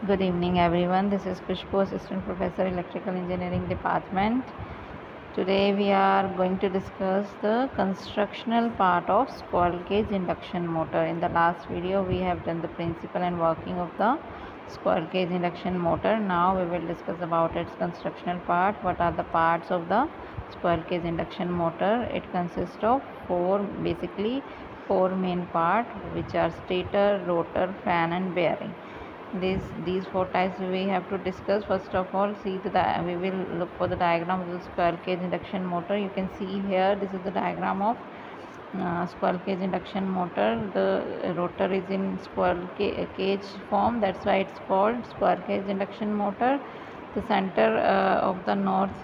Good evening everyone. This is Kushbu, Assistant Professor, Electrical Engineering Department. Today we are going to discuss the constructional part of squirrel cage induction motor. In the last video we have done the principle and working of the squirrel cage induction motor. Now we will discuss about its constructional part. What are the parts of the squirrel cage induction motor? It consists of four main parts, which are stator, rotor, fan and bearing. These four types we have to discuss. First of all, we will look for the diagram of the squirrel cage induction motor. You can see here, this is the diagram of squirrel cage induction motor. The rotor is in squirrel cage form, that's why it's called squirrel cage induction motor. The center of the north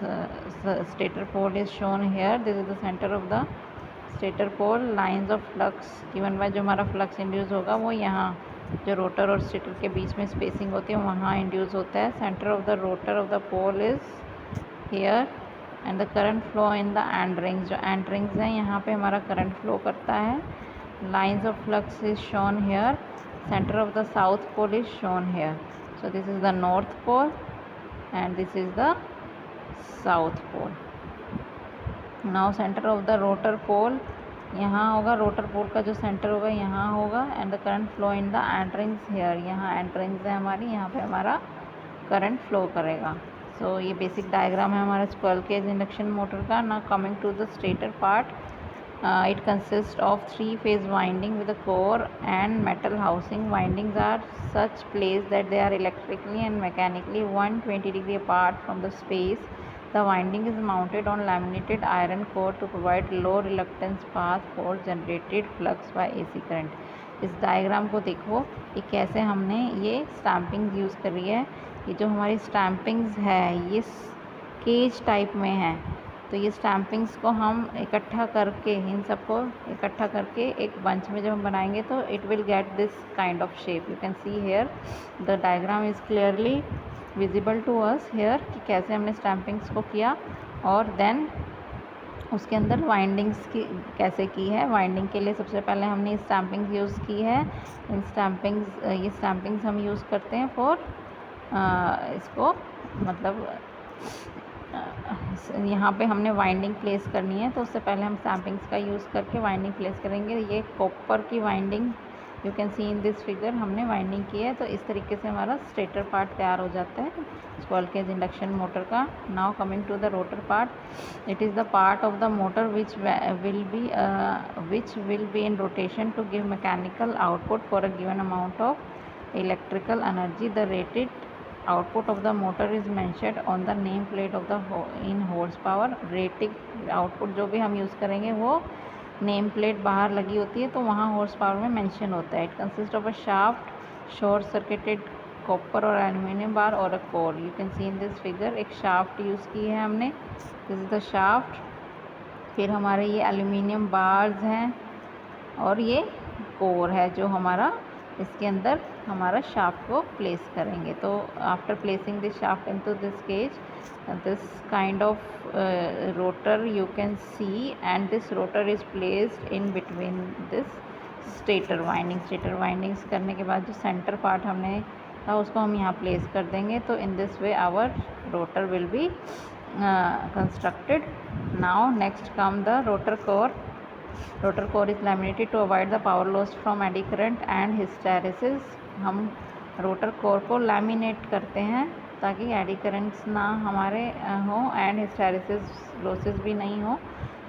stator pole is shown here. This is the center of the stator pole. Lines of flux given by, जो हमारा flux induce होगा वो यहाँ जो rotor और stator के बीच में spacing होती है वहाँ इंड्यूस होता है. Centre of the rotor of the pole is here and the current flow in the end rings. जो एंड रिंग्स हैं यहाँ पे हमारा करंट फ्लो करता है. Lines of flux is shown here. Centre of the south pole is shown here. So this is the north pole and this is the south pole. Now centre of the rotor pole यहाँ होगा. Rotor pole का जो centre होगा यहाँ होगा. And the current flow in the end rings here. यहाँ and rings है हमारी, यहाँ पे हमारा करंट फ्लो करेगा. सो ये बेसिक डायग्राम है हमारा स्क्विरल केज इंडक्शन मोटर का. Now coming to the stator part, it consists of three-phase winding with a core and metal housing. Windings are such placed that they are electrically and mechanically 120 degree apart from the space. The winding is mounted on laminated iron core to provide low reluctance path for generated flux by AC current. इस diagram को देखो, ये कैसे हमने ये stamping use करी है. ये जो हमारी स्टैम्पिंग्स है ये केज टाइप में है. तो ये स्टैम्पिंग्स को हम इकट्ठा करके, इन सबको इकट्ठा करके एक बंच में जब हम बनाएंगे तो it will get this kind of shape. You can see here the diagram is clearly visible to us here कि कैसे हमने स्टैम्पिंग्स को किया और देन उसके अंदर वाइंडिंग्स की कैसे की है. वाइंडिंग के लिए सबसे पहले हमने स्टैम्पिंग्स यूज़ की है. ये स्टैम्पिंग्स हम यूज़ करते हैं फॉर इसको, मतलब यहाँ पे हमने वाइंडिंग प्लेस करनी है तो उससे पहले हम स्टैम्पिंग्स का यूज़ करके वाइंडिंग प्लेस करेंगे. ये कॉपर की winding, you can C in this figure, हमने वाइंडिंग की है. तो इस तरीके से हमारा स्टेटर पार्ट तैयार हो जाता है स्क्विरल केज इंडक्शन मोटर का. Now coming to the rotor part, it is the part of the motor which will be in rotation to give mechanical output for a given amount of electrical energy. The rated output of the motor is mentioned on the name plate of the in horsepower. Rating output जो भी हम use करेंगे वो name plate बाहर लगी होती है तो वहाँ हॉर्स पावर में मेंशन होता है. It consist of a shaft, short circuited copper और एल्यूमिनियम बार और a core. You can C in this figure एक शाफ्ट यूज़ की है हमने. This is the shaft. फिर हमारे ये एल्यूमिनियम बार्स हैं और ये कोर है जो हमारा इसके अंदर हमारा शाफ्ट को प्लेस करेंगे. तो after placing this shaft into this cage, this kind of rotor you can see, and this rotor is placed in between this stator winding. Stator windings करने के बाद जो सेंटर पार्ट हमने था उसको हम यहाँ प्लेस कर देंगे. तो in this way our rotor will be constructed. Now next come the rotor core. Rotor core is laminated to avoid the power loss from eddy current and hysteresis. हम rotor core को laminate करते हैं ताकि eddy currents ना हमारे हो and hysteresis losses भी नहीं हो.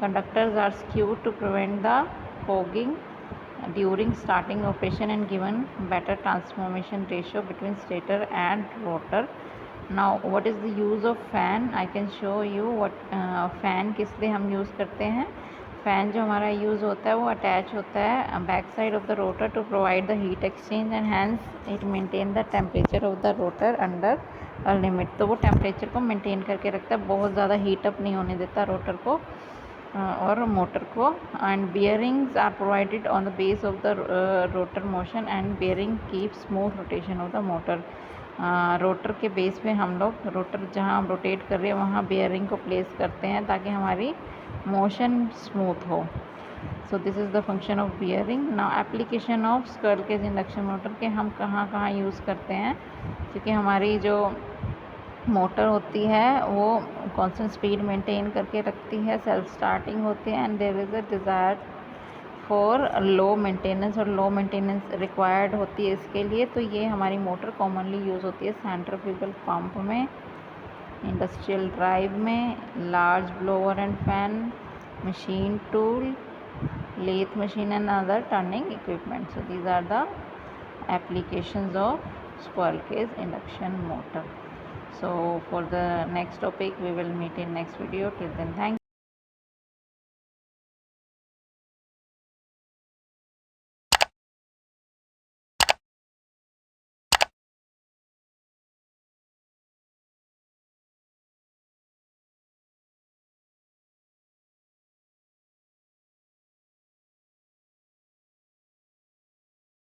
Conductors are skewed to prevent the cogging during starting operation and given better transformation ratio between stator and rotor. Now what is the use of fan. I can show you what fan किस लिए हम use करते हैं. Fan जो हमारा use होता है वो अटैच होता है back side of the rotor to provide the heat exchange and hence it maintain the temperature of the rotor under a limit. तो वो टेम्परेचर को मेंटेन करके रखता है, बहुत ज़्यादा हीट अप नहीं होने देता रोटर को और मोटर को. And bearings are provided on the base of the rotor motion and bearing keep smooth rotation of the motor. Rotor के बेस पे हम लोग रोटर जहाँ हम रोटेट कर रहे हैं वहाँ बियरिंग को प्लेस करते हैं ताकि हमारी मोशन स्मूथ हो. So this is the function of bearing. Now application of squirrel cage induction motor के हम कहाँ कहाँ यूज़ करते हैं, क्योंकि हमारी जो मोटर होती है वो कांस्टेंट स्पीड मेंटेन करके रखती है, सेल्फ स्टार्टिंग होती है, and there is a desire for low maintenance, और लो मेंटेनेंस रिक्वायर्ड होती है इसके लिए। तो ये हमारी मोटर कॉमनली यूज़ होती है सेंट्रीफ्यूगल पंप में, इंडस्ट्रियल ड्राइव में, large blower and fan, machine tool, lathe machine and other turning equipment. So these are the applications of squirrel cage induction motor. So for the next topic we will meet in next video. Till then, thank you.